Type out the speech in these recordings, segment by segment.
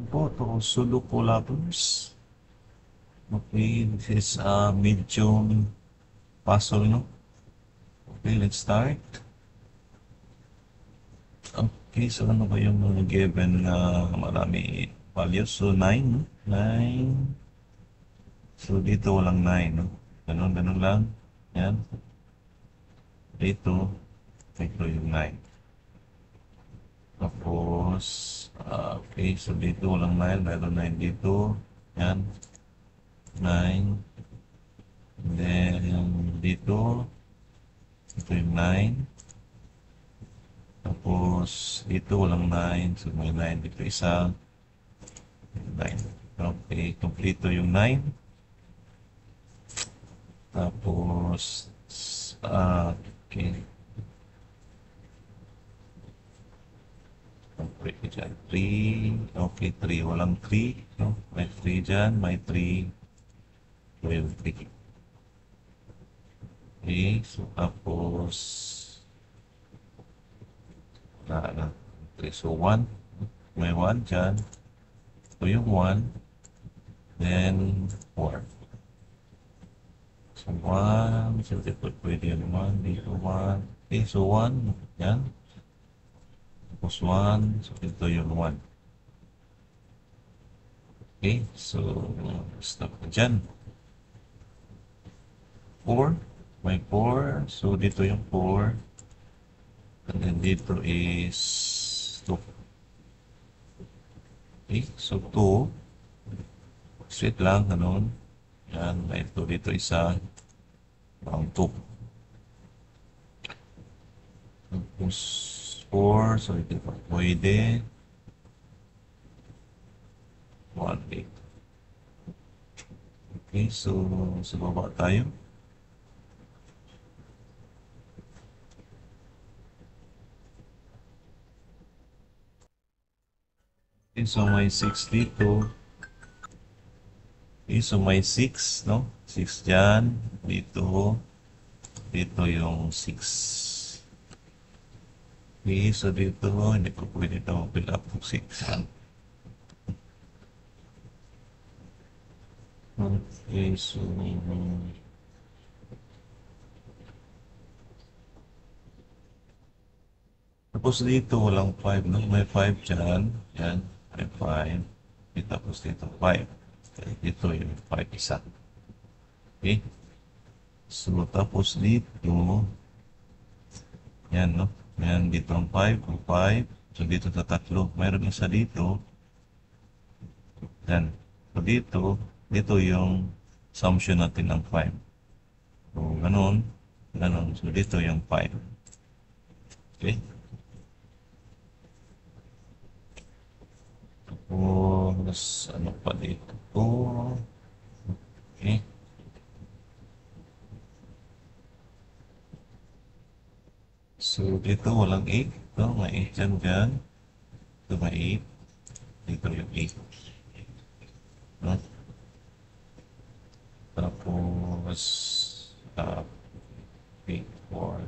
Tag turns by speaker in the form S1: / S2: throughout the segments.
S1: po to Sudoku lovers. Okay, this is a medium puzzle, no? Okay, let's start. Okay, so ano ba yung mga given na marami values? So, 9, no? 9. So, dito walang 9, no? Ganun lang. Yan. Dito yung 9. Tapos, okay, so dito walang 9. Mayroon 9 dito. Yan. 9. And then, dito, ito yung 9. Tapos, dito walang 9. So, may 9 dito isa. 9. Okay, kompleto yung 9. Tapos, okay. Okay, dyan. 3. Okay, 3. Walang 3. No? May 3 dyan. May 3. 3. Okay, so tapos, na. Okay, so 1. May 1 dyan. So yung 1. Then, 4. So 1. So pwede yung 1. Dito 1. Okay, so 1. Yan. Tapos 1. So ito yung 1. Okay, so stop na dyan. 4. May 4. So dito yung 4. And then dito is 2. Okay, so 2. Straight lang, ganun. Yan, may 2 dito isa. Ang 2. Tapos 4. So ito pa pwede. 1, 8. Okay, so sa baba tayo. Okay, so may 6 dito. Okay, so may 6, no? 6 dyan. Dito. Dito yung 6. Okay, so dito, hindi ko pwede na mag-fill up yung 6. Okay, so tapos dito walang 5, no? May 5 dyan. Yan, may 5. Okay, tapos dito 5. Okay, dito yung 5 isa. Okay. So, tapos dito, yan, no? Yan, dito ang 5, ang 5. So, dito sa tatlo. Mayroon isa dito. Yan. So, dito yung assumption natin ng 5. So, ganun. So, dito yung 5. Okay? Tapos, ano pa dito? Okay. So, dito walang 8. Ito, may 8 dyan. Ito may 8. Dito yung 8. No? Tapos, uh, 8, 4.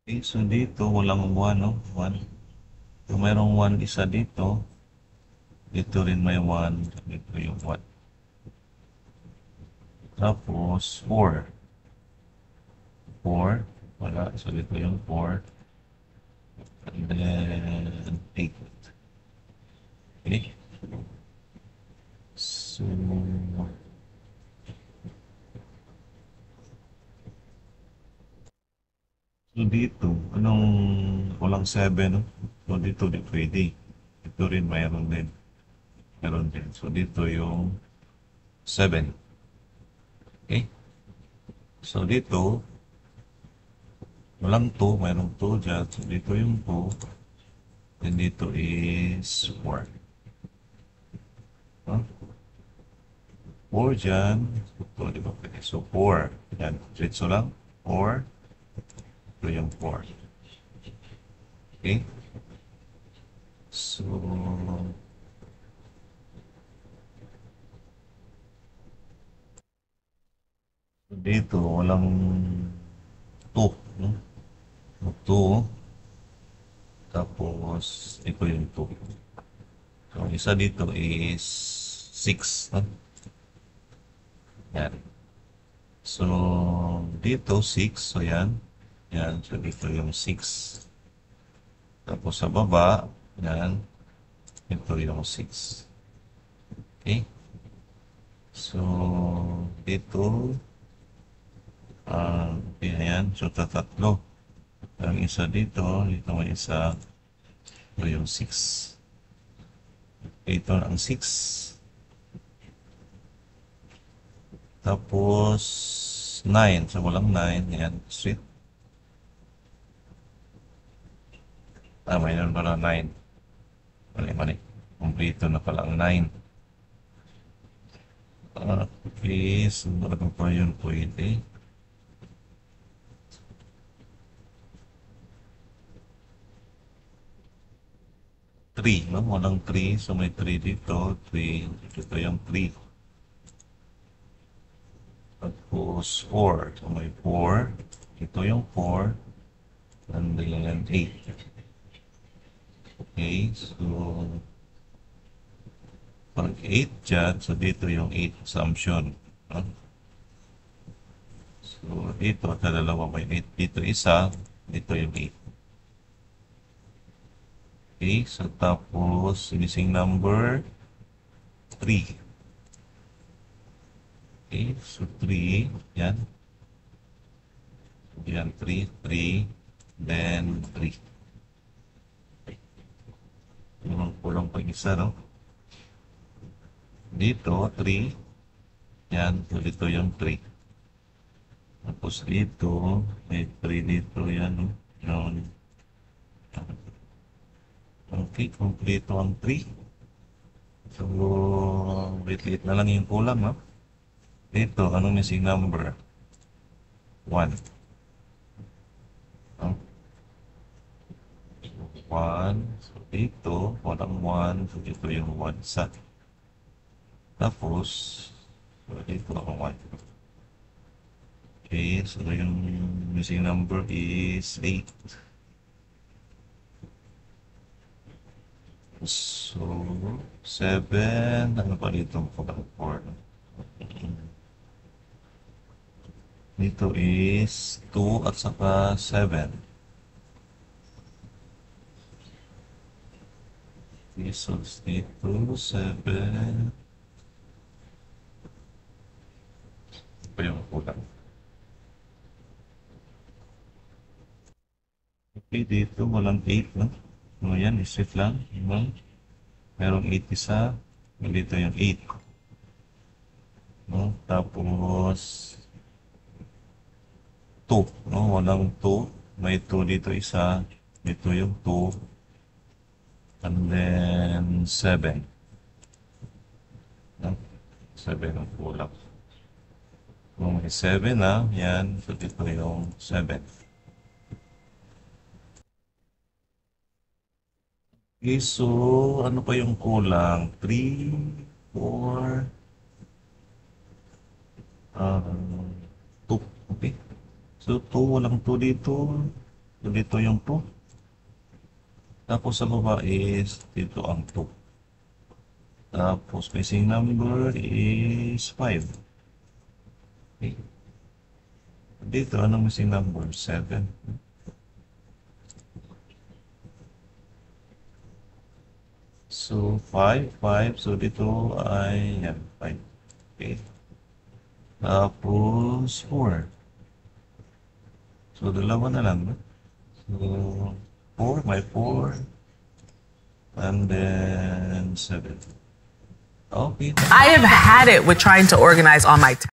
S1: Okay, so dito walang 1, no? 1. So, mayroong 1 isa dito. Dito rin may 1. Dito yung 1. Tapos, 4. 4. Wala. So, dito yung 4. And then, 8. Okay. So, dito, walang 7, no? So, dito, di pwede. Dito rin mayroon din. Meron din. So, dito yung 7. Okay? So, dito, walang 2. Mayroong 2 dyan. So, dito yung 2. And dito is 4. Huh? 4 dyan. Ito, di ba pwede? So, 4. Yan. Diretso lang. 4. Ito yung 4. Okay? So, dito, walang 2. No? 2. Tapos, ito yung 2. So, ang isa dito is 6. No? Yan. So, dito 6. So, yan. Yan. So, dito yung 6. Tapos, sa baba, yan. Ito yung 6. Okay? So, dito, yan. So, tatlo. Ang isa dito may isa. Ito yung 6. Ito ang 6. Tapos, 9. So, walang 9. Yan, straight. Mayroon pala 9. Mali. Kompleto na pala ang 9. Okay, so ano pa yun pwede? Three, no? Walang 3. So, may 3 dito. 3. Ito yung 3. Tapos 4. So, may 4. Ito yung 4. And then 8. Okay, so pag 8 dyan, so dito yung 8 assumption. No? So, dito, dalawa may 8. Dito isa, dito yung 8. Okay, so tapos, missing number 3. Okay, so 3, yan. Yan, 3, then 3. Kulang pa isa, no? Dito, 3. Yan, so dito yung 3. Tapos dito, may 3 dito, yan, no? Yan. Okay, kompleto ang 3. So, wait na lang yung kulang, no? Dito, anong missing number? 1. No? 1. So, dito, walang 1. So, dito yung 1 sa. Tapos, so, dito ako 1. Okay, so yung missing number is 8. So, 7. Ano pa dito? 4. Dito is 2 at saka 7. Okay, so dito 7. Ito yung kulang. Okay, dito walang 8, no? So, yan, isip lang. No? Merong 8 isa. Dito yung 8. No? Tapos 2. No? Walang 2. May 2 dito isa. Dito yung 2. And then 7. No? 7 ang kulang. Kung may 7 na, yan. So dito yung 7. Okay, so ano pa yung kulang? 3, 4, 2. Okay. So 2, walang 2 dito. So dito yung 2. Tapos sa baba is dito ang 2. Tapos missing number is 5. Okay. Dito, anong missing number? 7. So, 5. So, dito ay, yan, 5. Okay. Tapos, 4. So, dalawa na lang. So, 4, may 4. And then, 7. Okay.
S2: I have had it with trying to organize all my